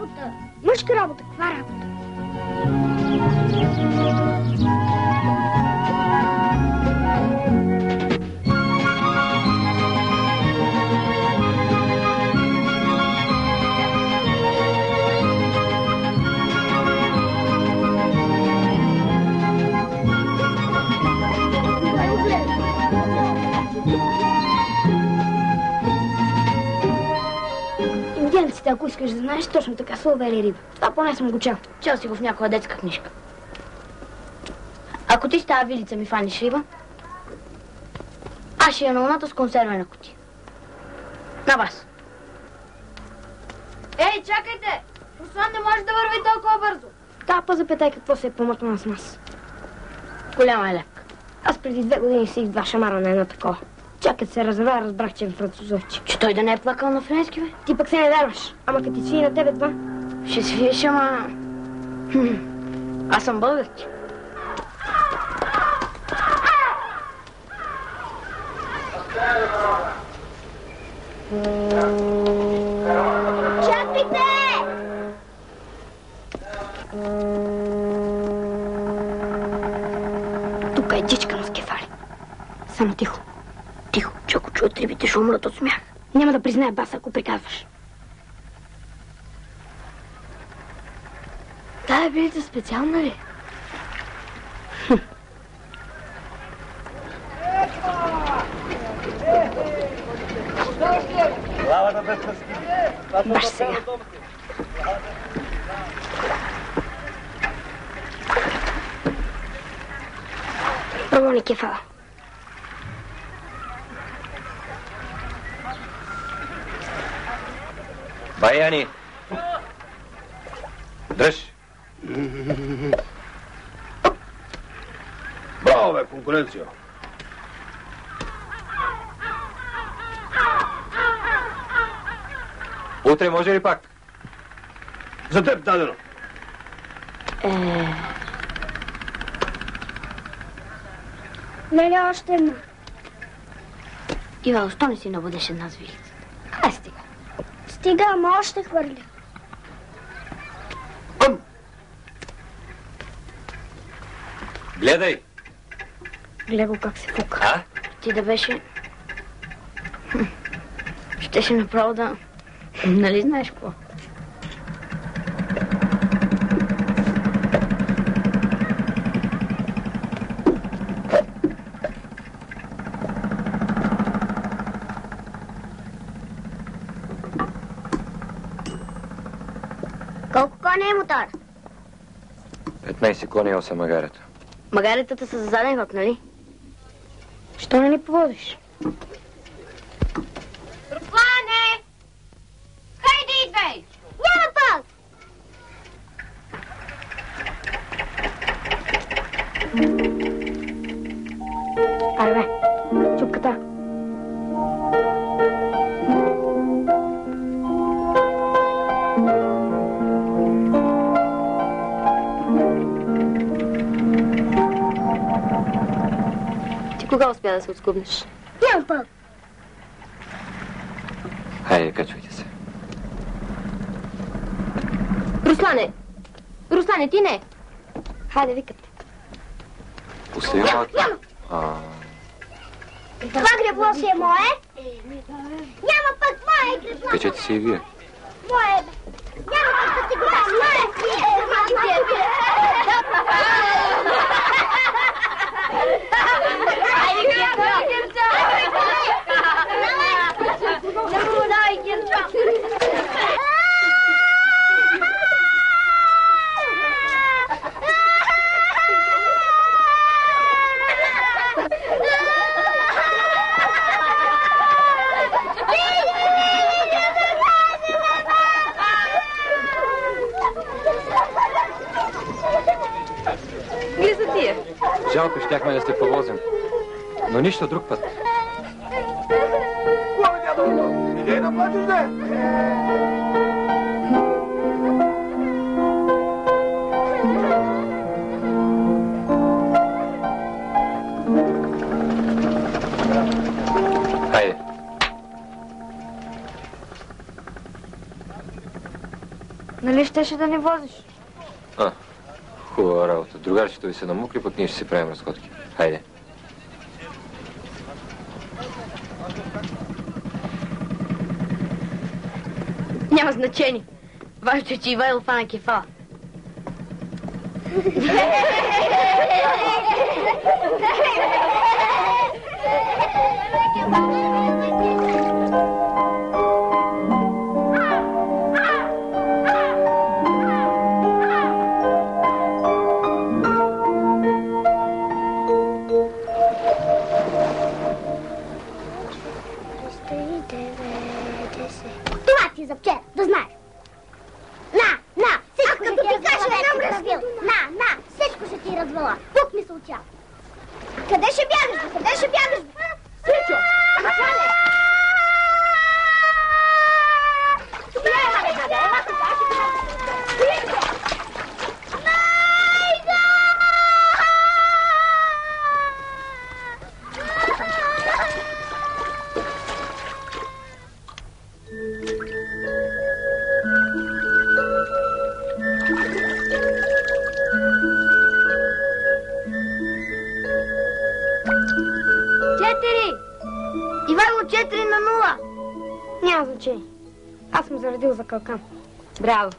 работа? Мъжка работа, каква работа? Индианците, ако искаш да знаеш, точно така са ловели риба. Това поне съм го чел. Чел си го в някоя детска книжка. Ако ти с тази вилица ми фаниш риба, аз ще я на луната с консервена кутия. На вас. Ей, чакайте! Руслан не може да върви толкова бързо. Та пазапетай какво се е помъкнала с нас. Голяма е лепка. Аз преди 2 години си 2 шамара на едно такова. Чакай се разрева, разбрах, че е французовче. Че той да не е плакал на френски, бе? Ти пък се не вярваш. Ама като ти свие на тебе това. Ще свиеш, ама... Аз съм български. Чакайте! Тук е дичка на скефали. Само тихо. Тихо, че ако чуят рибите, ще умрат от смях. Няма да признае бас, ако приказваш. Тая вилица специална ли? Баш сега. Първо ни кефала. Баяни! Дръж! Браво, бе, конкуренция! Утре може ли пак? За теб дадено. Нали още една? Ивал, що не си набудеш една с вилица? Ай, стига. Стига, ама още хвърля. Гледай! Гледай го как се фука. А? Ти да беше... Щеше направо да... Нали знаеш какво? Колко коня е мотор? 15 коня и 8 магарета. Магаретата са за заден ход, нали? Що не ни поводиш? Руслане! Хайде, идвай! Няма пак! Айде, чупката. Кога успя да се отскубнеш? Няма пак. Хайде, качвайте се. Руслане! Руслане, ти не! Хайде, викате. Пусти малко. Това гребло си е мое? Няма пък мое гребло. Качете се и вие. Мое бе. Няма пък да си го дам. Мое си е. Жалко, щяхме да сте повозим. Но нищо друг път. Какво, дядо? Идей да плачеш, де? Хайде. 1 Нали щеше да не возиш? Хубава работа. Другарчето ви се намукли, пък ние ще си правим разходки. Хайде. Няма значение. Важното е, че Ивайло фана кефала. Това ти за вчера, да знаеш. На, всичко ще ти развала. На, всичко ще ти развала. Тук ми се уча. Къде ще бягаш? Сичо! Ивайло 4-0. Няма значение. Аз съм заредил за калкан. Браво.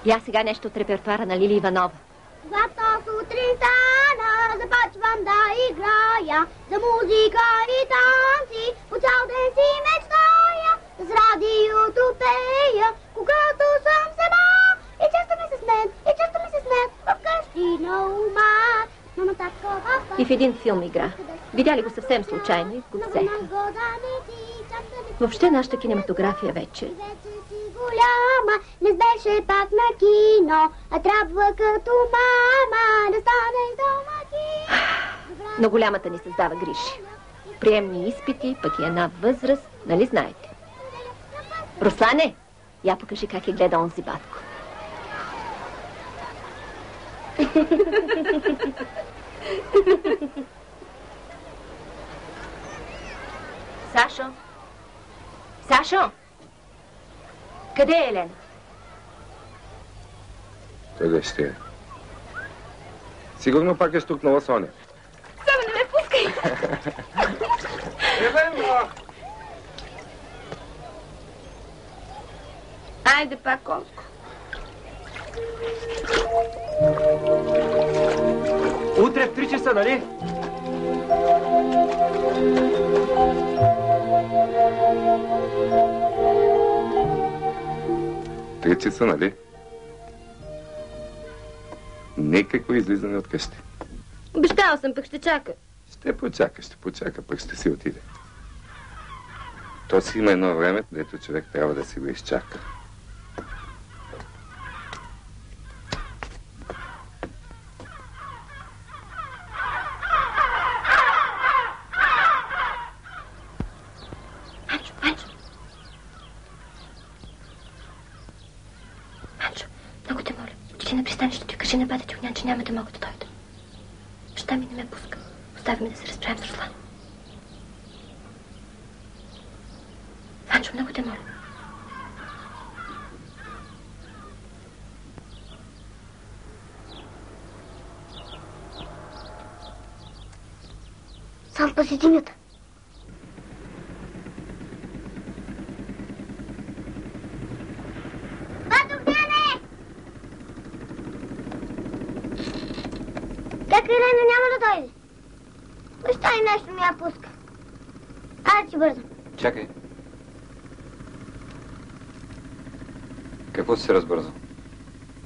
Я сега нещо от репертуара на Лили Иванова. Когато сутрин стана, започвам да играя за музика и танци, по цял ден си мечтая, с радиото пея, когато съм сама. И често ми се смеят, вкъщи на ума. Мама такова. И в един филм игра. Видя ли го съвсем случайно и го взеха. Въобще нашата кинематография вече. Голяма, не беше пак на кино, а трябва като мама да станеш домакин. Но голямата ни създава грижи. Приемни изпити, пък и една възраст, нали знаете? Руслане, я покажи как е гледа онзи батко. Сашо! Къде е Елена? Къде ще е? Сигурно пак е стукнала Соня. Само не ме пускай! Айде пак, Конско. Утре в 3 часа, нали? Три часа, нали? Никакво излизане от къщи. Обещала съм, пък ще чака. Ще почака, пък ще си отиде. То си има едно време, дето човек трябва да си го изчака. Много те моля, отиди на пристанището и кажи на бата ти огнян, че няма да мога да дойда. Баща ми не ме пуска. Остави ме да се разправим с Руслан. Ванчо, много те моля. Сам пази Димята. Как Елена няма да дойде? Баща и нещо ми я пуска. Айде ти бързо. Чакай. Какво си се разбързал?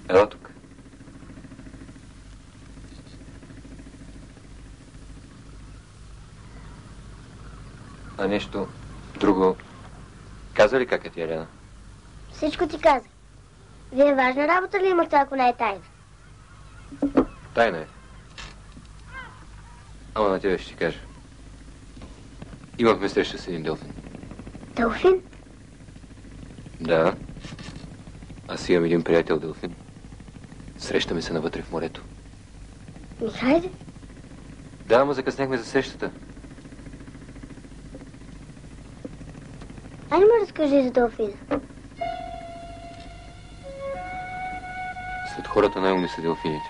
Ела тук. А нещо друго... Каза ли как е ти, Елена? Всичко ти казах. Вие важна работа ли имахте, ако не е тайна? Тайна е. Ама на тебе ще ти кажа. Имахме среща с един делфин. Делфин? Да. Аз имам един приятел делфин. Срещаме се навътре в морето. Михайде? Да, ама закъсняхме за срещата. Ай, не ме разкажи за Делфина. След хората най-умни са делфините.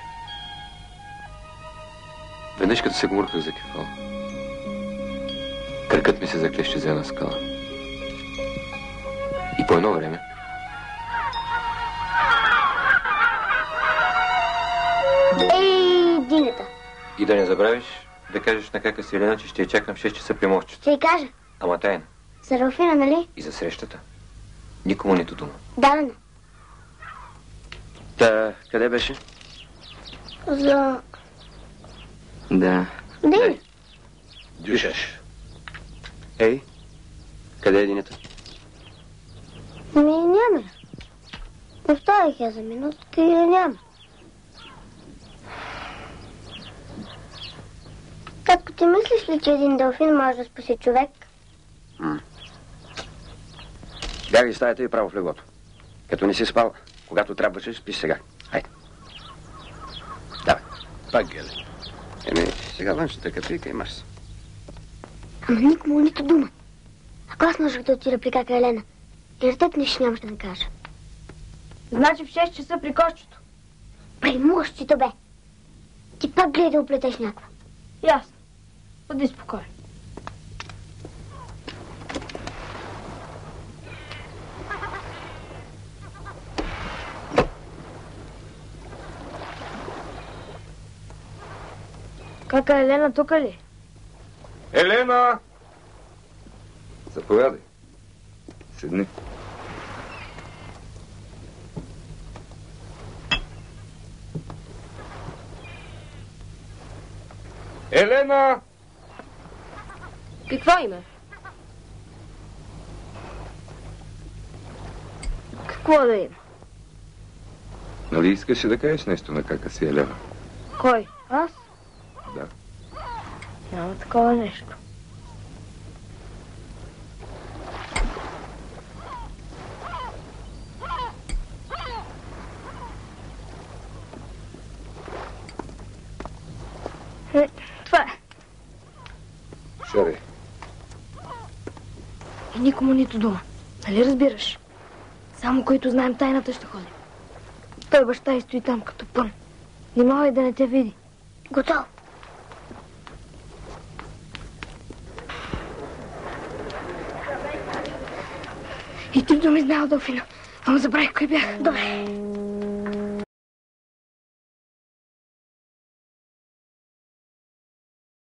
Веднъж като се гмурках за кефал, кракът ми се заклещи за една скала. И по едно време Ей, дигата. и да не забравиш да кажеш на кака си Елена, че ще я чакам 6 часа при мостчето. Ще й кажа. Ама тайна. За Делфина, нали? И за срещата. Никому нито дума. Дадено. Та, къде беше? За... Да. Дина. Дюшеш. Ей, къде е Динята? Няма я. Оставих я за минутка и я няма. Татко, ти мислиш ли, че един делфин може да спаси човек? Бягай в стаята и право в леглото. Като не си спал, когато трябваше, спиш сега. Хайде. Давай. Пак геле. Сега външната капийка имаш си. Ама никому нито дума. Ако аз можех да отида при кака Елена, и за теб нищо нямаше да кажа. Значи в 6 часа при кошчето. При мощито, бе. Ти пак гледай да оплетеш някаква. Ясно. Бъди спокоен. Кака Елена тук ли? Елена! Заповядай. Седни. Елена! Какво има? Какво да има? Нали искаше да кажеш нещо на кака си Елена? Кой? Аз? Да. Няма такова нещо. Това е. Шаре. И никому нито дума. Нали разбираш? Само които знаем тайната ще ходим. Той баща и стои там като пън. Внимавай да не те види. Готово. И ти думи знае от Делфина. Ама забравих кой бях. Добре.